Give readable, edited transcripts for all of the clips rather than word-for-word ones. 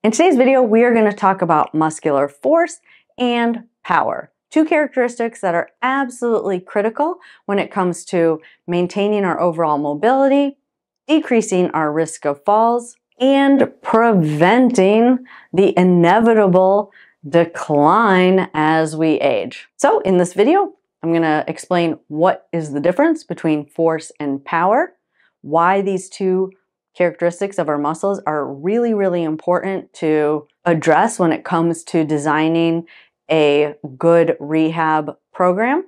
In today's video, we are going to talk about muscular force and power, two characteristics that are absolutely critical when it comes to maintaining our overall mobility, decreasing our risk of falls, and preventing the inevitable decline as we age. So in this video, I'm going to explain what is the difference between force and power, why these two characteristics of our muscles are really, really important to address when it comes to designing a good rehab program,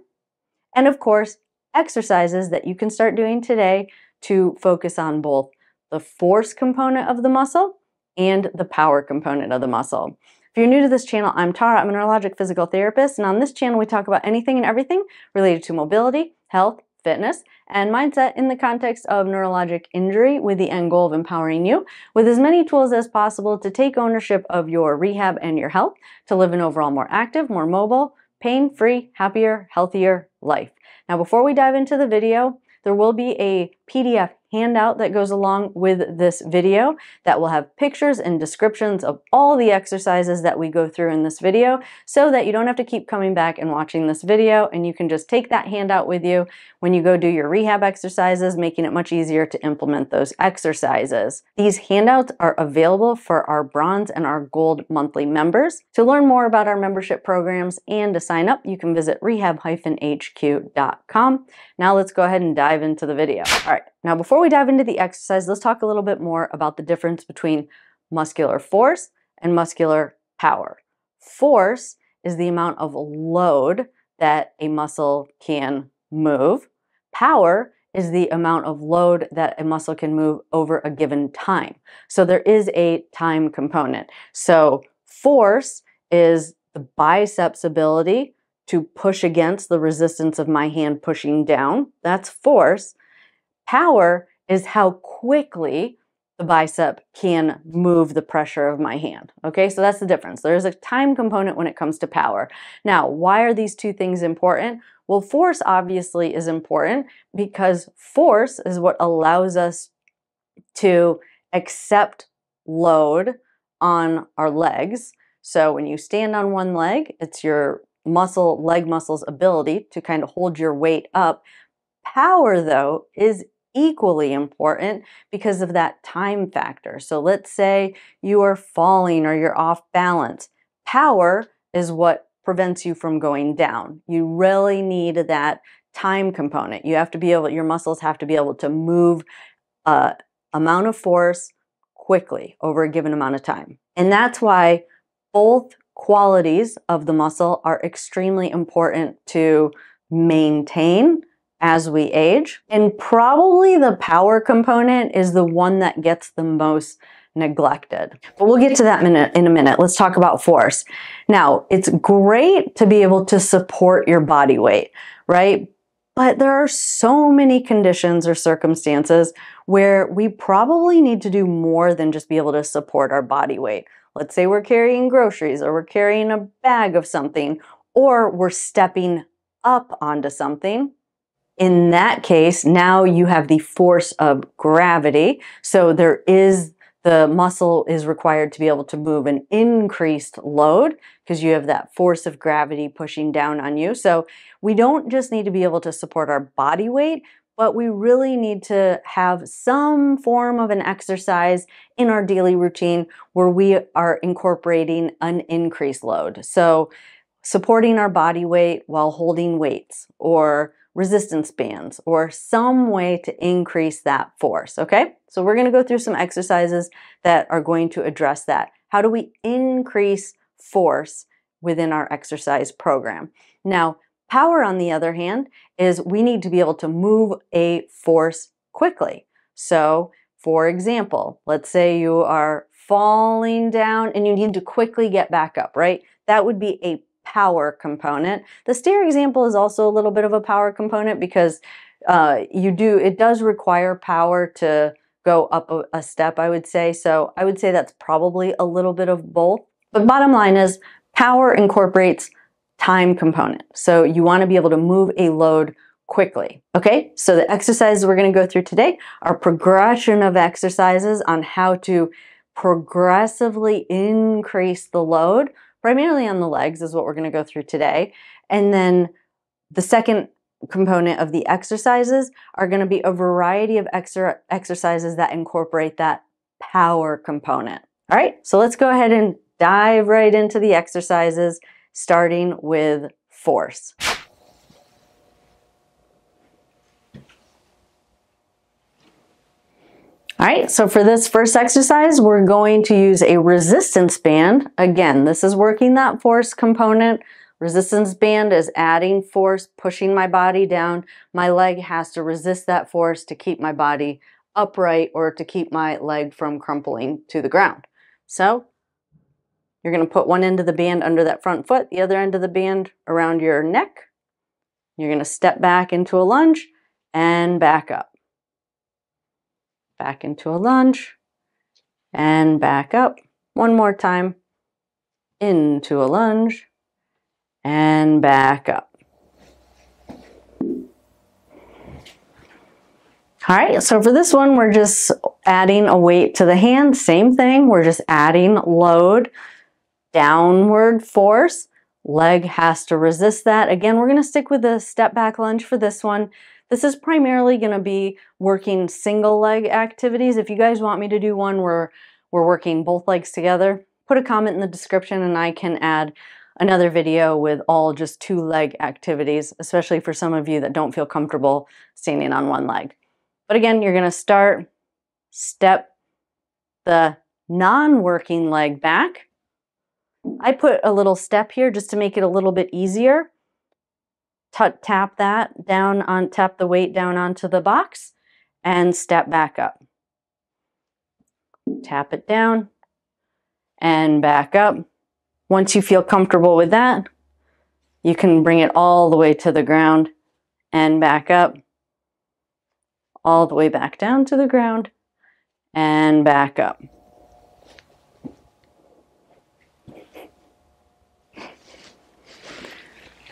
and of course, exercises that you can start doing today to focus on both the force component of the muscle and the power component of the muscle. If you're new to this channel, I'm Tara. I'm a neurologic physical therapist, and on this channel we talk about anything and everything related to mobility, health, fitness, and mindset in the context of neurologic injury, with the end goal of empowering you with as many tools as possible to take ownership of your rehab and your health to live an overall more active, more mobile, pain-free, happier, healthier life. Now, before we dive into the video, there will be a PDF handout that goes along with this video that will have pictures and descriptions of all the exercises that we go through in this video, so that you don't have to keep coming back and watching this video, and you can just take that handout with you when you go do your rehab exercises, making it much easier to implement those exercises. These handouts are available for our bronze and our gold monthly members. To learn more about our membership programs and to sign up, you can visit rehab-hq.com. Now let's go ahead and dive into the video. All right. Now, before we dive into the exercise, let's talk a little bit more about the difference between muscular force and muscular power. Force is the amount of load that a muscle can move. Power is the amount of load that a muscle can move over a given time. So there is a time component. So force is the bicep's ability to push against the resistance of my hand pushing down. That's force. Power is how quickly the bicep can move the pressure of my hand. Okay, so that's the difference. There is a time component when it comes to power. Now, why are these two things important? Well, force obviously is important because force is what allows us to accept load on our legs. So when you stand on one leg, it's your leg muscle's ability to kind of hold your weight up. Power, though, is equally important because of that time factor. So let's say you are falling or you're off balance. Power is what prevents you from going down. You really need that time component. You have to be able, your muscles have to be able to move amount of force quickly over a given amount of time. And that's why both qualities of the muscle are extremely important to maintain as we age. And probably the power component is the one that gets the most neglected. But we'll get to that in a minute. Let's talk about force. Now, it's great to be able to support your body weight, right? But there are so many conditions or circumstances where we probably need to do more than just be able to support our body weight. Let's say we're carrying groceries, or we're carrying a bag of something, or we're stepping up onto something. In that case, now you have the force of gravity. So the muscle is required to be able to move an increased load because you have that force of gravity pushing down on you. So we don't just need to be able to support our body weight, but we really need to have some form of an exercise in our daily routine where we are incorporating an increased load. So supporting our body weight while holding weights, or resistance bands, or some way to increase that force, okay? So we're gonna go through some exercises that are going to address that. How do we increase force within our exercise program? Now, power, on the other hand, is we need to be able to move a force quickly. So, for example, let's say you are falling down and you need to quickly get back up, right? That would be a power component. The stair example is also a little bit of a power component because it does require power to go up a step, I would say. So I would say that's probably a little bit of both. But bottom line is, power incorporates time component. So you want to be able to move a load quickly. Okay, so the exercises we're going to go through today are progression of exercises on how to progressively increase the load, primarily on the legs is what we're going to go through today. And then the second component of the exercises are going to be a variety of exercises that incorporate that power component. All right, so let's go ahead and dive right into the exercises, starting with force. All right, so for this first exercise, we're going to use a resistance band. Again, this is working that force component. Resistance band is adding force, pushing my body down. My leg has to resist that force to keep my body upright or to keep my leg from crumpling to the ground. So you're going to put one end of the band under that front foot, the other end of the band around your neck. You're going to step back into a lunge and back up. Back into a lunge and back up. One more time. Into a lunge and back up. All right, so for this one, we're just adding a weight to the hand. Same thing, we're just adding load, downward force. Leg has to resist that. Again, we're going to stick with the step back lunge for this one. This is primarily going to be working single leg activities. If you guys want me to do one where we're working both legs together, put a comment in the description and I can add another video with all just two leg activities, especially for some of you that don't feel comfortable standing on one leg. But again, you're going to start, step the non-working leg back. I put a little step here just to make it a little bit easier. Tap that down on, tap the weight down onto the box and step back up. Tap it down and back up. Once you feel comfortable with that, you can bring it all the way to the ground and back up, all the way back down to the ground and back up.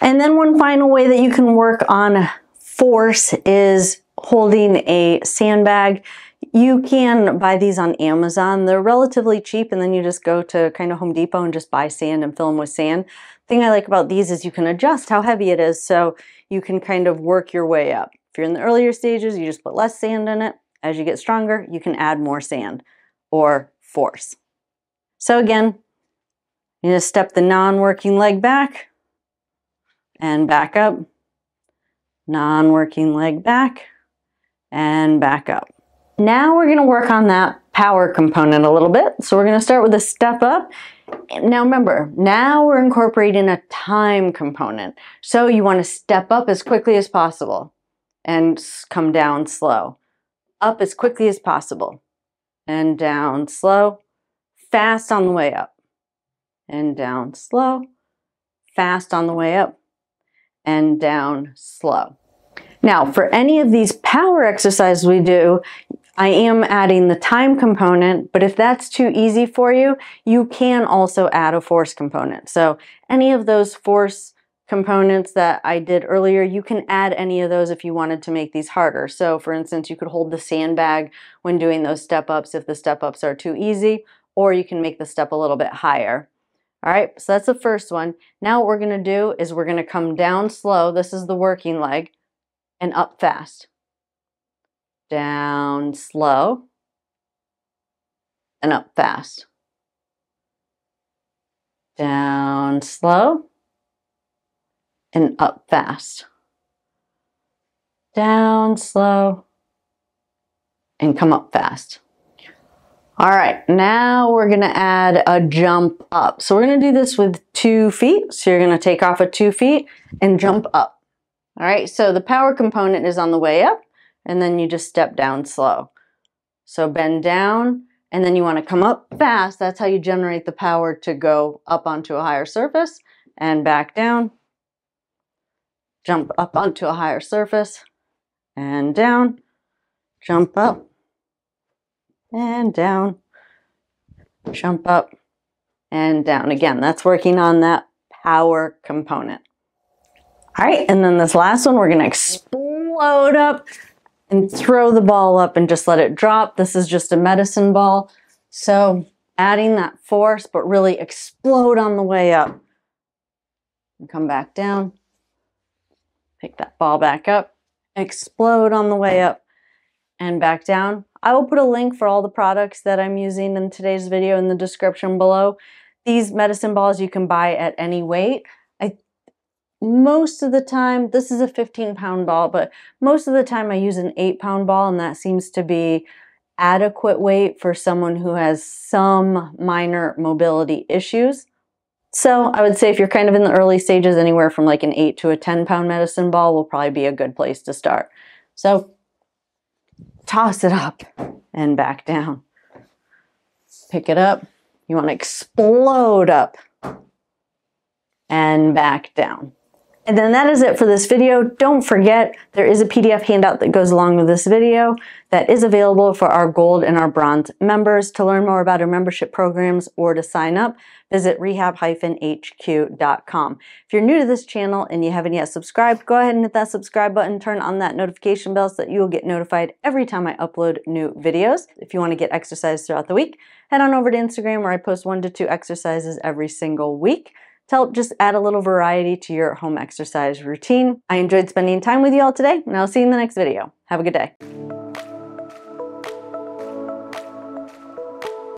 And then one final way that you can work on force is holding a sandbag. You can buy these on Amazon. They're relatively cheap, and then you just go to kind of Home Depot and just buy sand and fill them with sand. The thing I like about these is you can adjust how heavy it is, so you can kind of work your way up. If you're in the earlier stages, you just put less sand in it. As you get stronger, you can add more sand or force. So again, you just step the non-working leg back and back up, non-working leg back and back up. Now we're going to work on that power component a little bit. So we're going to start with a step up. Now remember, now we're incorporating a time component. So you want to step up as quickly as possible and come down slow. Up as quickly as possible and down slow, fast on the way up and down slow, fast on the way up and down slow. Now, for any of these power exercises we do, I am adding the time component, but if that's too easy for you, you can also add a force component. So any of those force components that I did earlier, you can add any of those if you wanted to make these harder. So for instance, you could hold the sandbag when doing those step-ups if the step-ups are too easy, or you can make the step a little bit higher. All right, so that's the first one. Now what we're going to do is we're going to come down slow. This is the working leg, and up fast. Down slow and up fast. Down slow and up fast. Down slow and come up fast. All right, now we're going to add a jump up. So we're going to do this with 2 feet. So you're going to take off at 2 feet and jump up. All right, so the power component is on the way up, and then you just step down slow. So bend down, and then you want to come up fast. That's how you generate the power to go up onto a higher surface and back down. Jump up onto a higher surface and down. Jump up and down. Jump up and down. Again, that's working on that power component. All right, and then this last one, we're going to explode up and throw the ball up and just let it drop. This is just a medicine ball. So adding that force, but really explode on the way up. And come back down. Pick that ball back up. Explode on the way up and back down. I will put a link for all the products that I'm using in today's video in the description below. These medicine balls you can buy at any weight. Most of the time, this is a 15-pound ball, but most of the time I use an 8-pound ball, and that seems to be adequate weight for someone who has some minor mobility issues. So I would say if you're kind of in the early stages, anywhere from like an 8 to a 10-pound medicine ball will probably be a good place to start. So toss it up and back down. Pick it up. You want to explode up and back down. And then that is it for this video. Don't forget, there is a PDF handout that goes along with this video that is available for our gold and our bronze members. To learn more about our membership programs or to sign up, visit rehab-hq.com. If you're new to this channel and you haven't yet subscribed, go ahead and hit that subscribe button, turn on that notification bell so that you'll get notified every time I upload new videos. If you want to get exercise throughout the week, head on over to Instagram where I post 1 to 2 exercises every single week to help just add a little variety to your home exercise routine. I enjoyed spending time with you all today, and I'll see you in the next video. Have a good day.